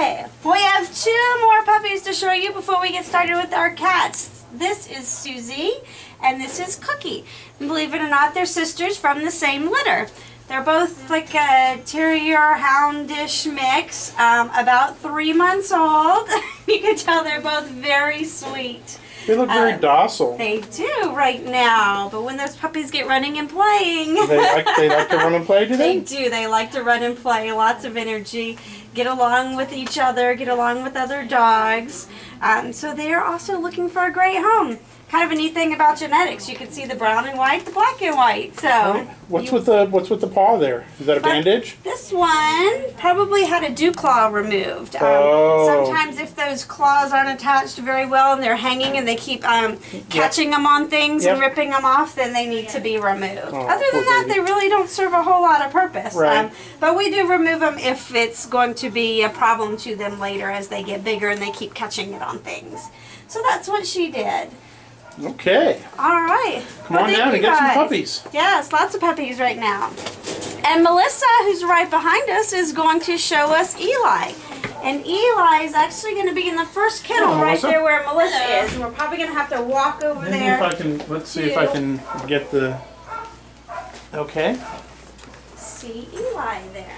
Okay, we have 2 more puppies to show you before we get started with our cats. This is Susie and this is Cookie. And believe it or not, they're sisters from the same litter. They're both like a terrier houndish mix, about 3 months old. You can tell they're both very sweet. They look very docile. They do right now, but when those puppies get running and playing. They like to run and play, do they? They do. They like to run and play, lots of energy, get along with each other, get along with other dogs. So they are also looking for a great home. Kind of a neat thing about genetics. You can see the brown and white, the black and white. So right. What's with the paw there? Is that a bandage? This one probably had a dew claw removed. Sometimes if those claws aren't attached very well and they're hanging and they keep catching them on things and ripping them off, then they need to be removed. Other than that, they really don't serve a whole lot of purpose. Right. But we do remove them if it's going to be a problem to them later as they get bigger and they keep catching it on things. So that's what she did. Okay. All right. Come on down and get some puppies. Yes, lots of puppies right now. And Melissa, who's right behind us, is going to show us Eli. And Eli is actually going to be in the first kennel right there where Melissa is. And we're probably going to have to walk over there. Let's see if I can get the... Okay. See Eli there.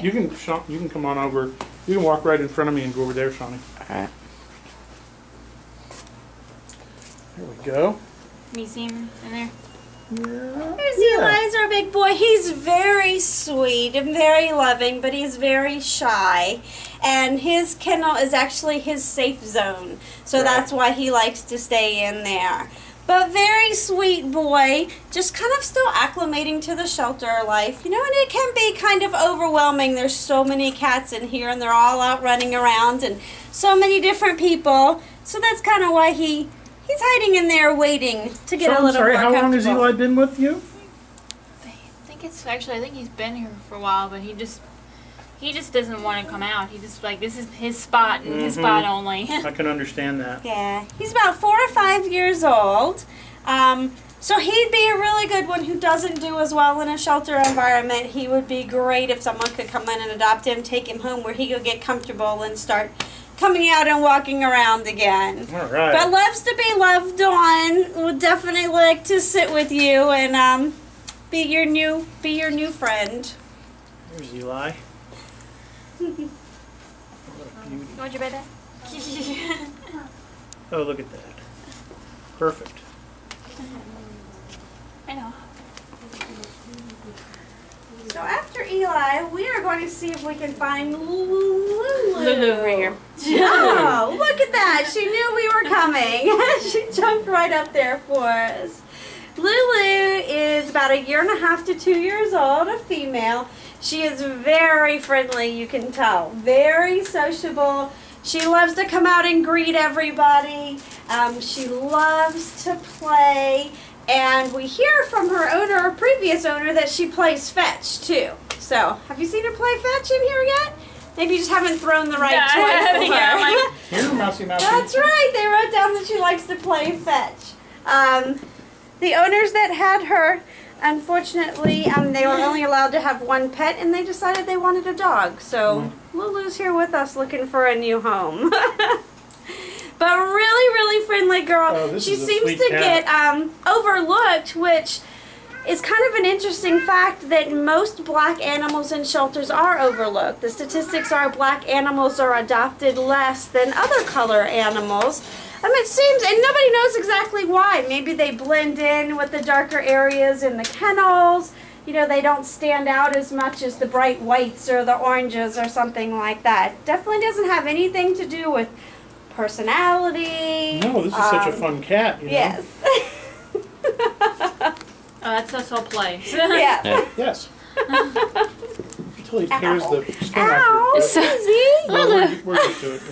You can come on over. You can walk right in front of me and go over there, Shawnee. All right. There we go. Can you see him in there? Yeah. There's Eli's our big boy. He's very sweet and very loving, but he's very shy. And his kennel is actually his safe zone. So that's why he likes to stay in there. But very sweet boy, just kind of still acclimating to the shelter life. You know, and it can be kind of overwhelming. There's so many cats in here and they're all out running around and so many different people. So that's kind of why he's hiding in there waiting to get a little more comfortable. How long has Eli been with you? I think he's been here for a while, but he just doesn't want to come out. He just like, this is his spot and his spot only. I can understand that. Yeah, he's about 4 or 5 years old. So he'd be a really good one who doesn't do as well in a shelter environment. He would be great if someone could come in and adopt him, take him home where he could get comfortable and start coming out and walking around again. All right. But loves to be loved on. Would definitely like to sit with you and be your new friend. There's Eli. You want your bed? Oh, look at that. Perfect. I know. So after Eli, we are going to see if we can find Lulu. Lulu right here. Oh, look at that. She knew we were coming. She jumped right up there for us. Lulu is about 1.5 to 2 years old, a female. She is very friendly, you can tell. Very sociable. She loves to come out and greet everybody. She loves to play. And we hear from her owner, her previous owner, that she plays fetch too. So, have you seen her play fetch in here yet? Maybe you just haven't thrown the right toy for her. Here, Mousy Mousy. That's right. They wrote down that she likes to play fetch. The owners that had her, unfortunately, they were only allowed to have 1 pet, and they decided they wanted a dog. So Lulu's here with us looking for a new home. But really, really friendly girl. Oh, she seems to get overlooked, which is kind of an interesting fact that most black animals in shelters are overlooked. The statistics are black animals are adopted less than other color animals. It seems, and nobody knows exactly why. Maybe they blend in with the darker areas in the kennels. You know, they don't stand out as much as the bright whites or the oranges or something like that. Definitely doesn't have anything to do with personality. No, this is such a fun cat, you know? Yes. That's us all play. Yeah. Yes. Until he tears the skin Ow, off. Susie. We're used to it.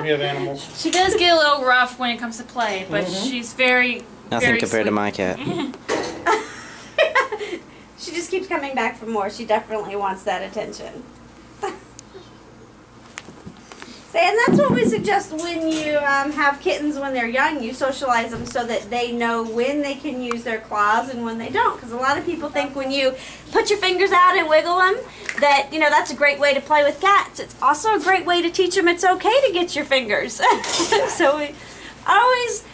We have animals. She does get a little rough when it comes to play, but she's very Nothing compared to my cat. She just keeps coming back for more. She definitely wants that attention. And that's what we suggest when you have kittens when they're young. You socialize them so that they know when they can use their claws and when they don't. Because a lot of people think when you put your fingers out and wiggle them, that, you know, that's a great way to play with cats. It's also a great way to teach them it's okay to get your fingers. So we always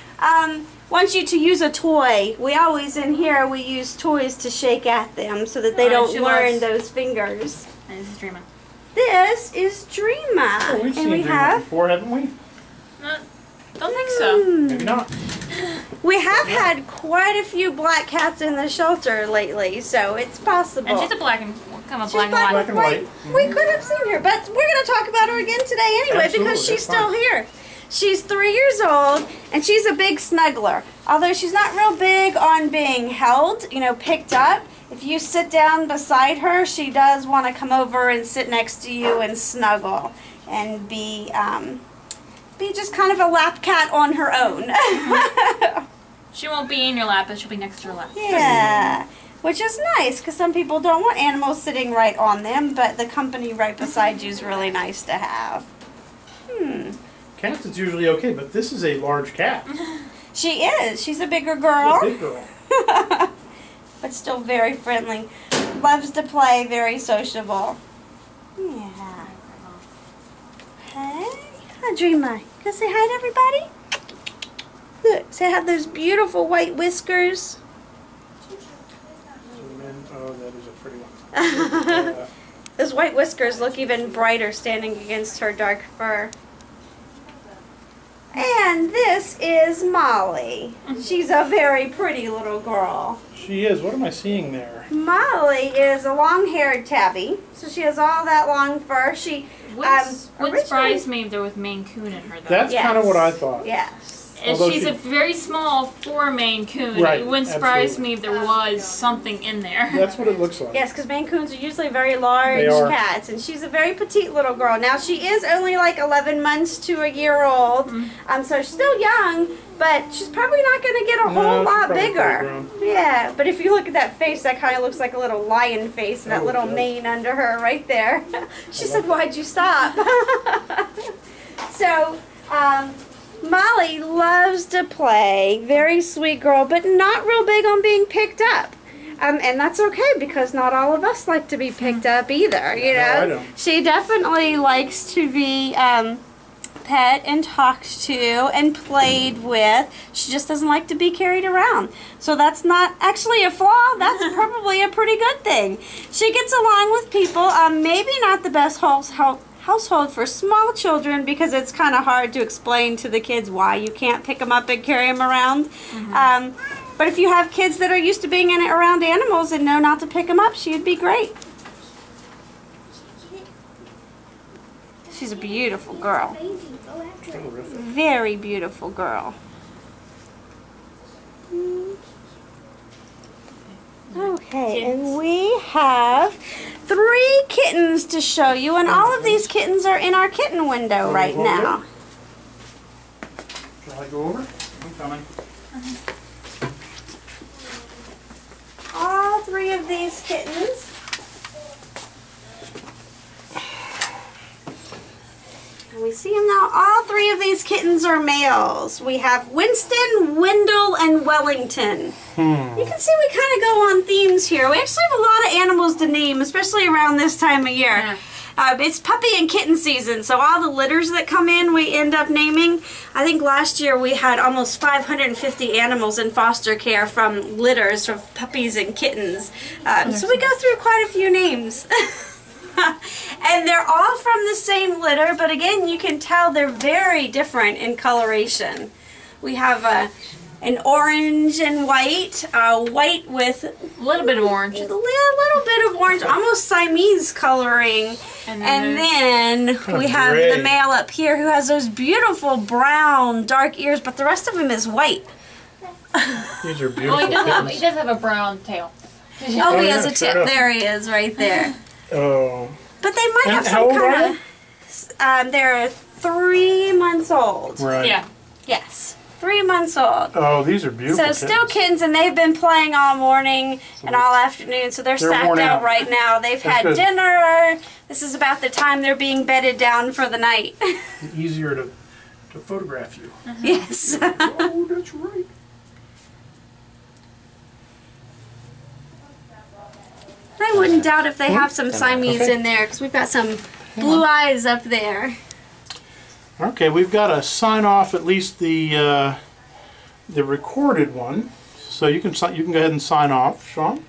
want you to use a toy. We always in here, we use toys to shake at them so that they don't learn those fingers. And this is Dreamer. This is Dreamer. Oh, we've seen Dreamer before, haven't we? Don't think so. Maybe not. We have had quite a few black cats in the shelter lately, so it's possible. And she's a black and kind of She's black and white. We could have seen her, but we're going to talk about her again today anyway. Absolutely, because she's that's still fine. here. She's 3 years old, and she's a big snuggler. Although she's not real big on being held, you know, picked up. If you sit down beside her, she does want to come over and sit next to you and snuggle and be just kind of a lap cat on her own. She won't be in your lap, but she'll be next to your lap. Yeah, which is nice because some people don't want animals sitting right on them, but the company right beside you is really nice to have. Cats, it's usually okay, but this is a large cat. She is. She's a bigger girl. She's a big girl. But still very friendly. Loves to play, very sociable. Yeah. Hey. Hi, Dreamer. Gonna say hi to everybody? Look, see I have those beautiful white whiskers. Oh, that is a pretty one. Those white whiskers look even brighter standing against her dark fur. And this is Molly. She's a very pretty little girl. She is. What am I seeing there? Molly is a long-haired tabby, so she has all that long fur. She Wouldn't surprise me if there was Maine Coon in her, though. That's kind of what I thought. Yes. And she's a very small for Maine Coon. Right, It wouldn't surprise absolutely. me if there was something in there. That's what it looks like. Yes, because Maine Coons are usually very large They are. cats, and she's a very petite little girl. Now, she is only like 11 months to a year old, so she's still young, but she's probably not going to get a whole lot she's probably bigger. grown. Yeah, but if you look at that face, that kind of looks like a little lion face, and that Oh, little it does. mane under her right there. She said, "Why'd you stop?" So, Molly loves to play, very sweet girl, but not real big on being picked up. And that's okay because not all of us like to be picked up either, you know. I don't. She definitely likes to be pet and talked to and played with. She just doesn't like to be carried around. So that's not actually a flaw. That's probably a pretty good thing. She gets along with people. Maybe not the best household for small children because it's kind of hard to explain to the kids why you can't pick them up and carry them around. But if you have kids that are used to being around animals and know not to pick them up, she'd be great. She's a beautiful girl. Terrific. Very beautiful girl. Okay, and we have 3 kittens to show you, and all of these kittens are in our kitten window right now. Shall I go over? I'm coming. All 3 of these kittens. And we see them now. All 3 of these kittens are males. We have Winston, Wendell, and Wellington. You can see we kind of go on themes here. We actually have a lot of animals to name, especially around this time of year. Yeah. It's puppy and kitten season, so all the litters that come in, we end up naming. I think last year we had almost 550 animals in foster care from litters of puppies and kittens. So we go through quite a few names. And they're all from the same litter, but again, you can tell they're very different in coloration. We have an orange and white, white with A little bit of orange. a little bit of orange, almost Siamese coloring. And then we have gray. the male up here who has those beautiful brown, dark ears, but the rest of him is white. These are beautiful Well, he kittens. does have a brown tail. Oh, he yeah, has a sure tip. enough. There he is, right there. Oh. But they might And have how some old are kind of... they're 3 months old. Right. Yeah. Yes, 3 months old. Oh, these are beautiful So still kittens. kittens, and they've been playing all morning and all afternoon, so they're sat worn down out. right now. They've That's had good. dinner. This is about the time they're being bedded down for the night. Easier to photograph you. Yes. Oh, that's right. I wouldn't doubt if they have some Siamese in there, because we've got some blue eyes up there. Okay, we've got to sign off at least the recorded one. So you can go ahead and sign off, Sean.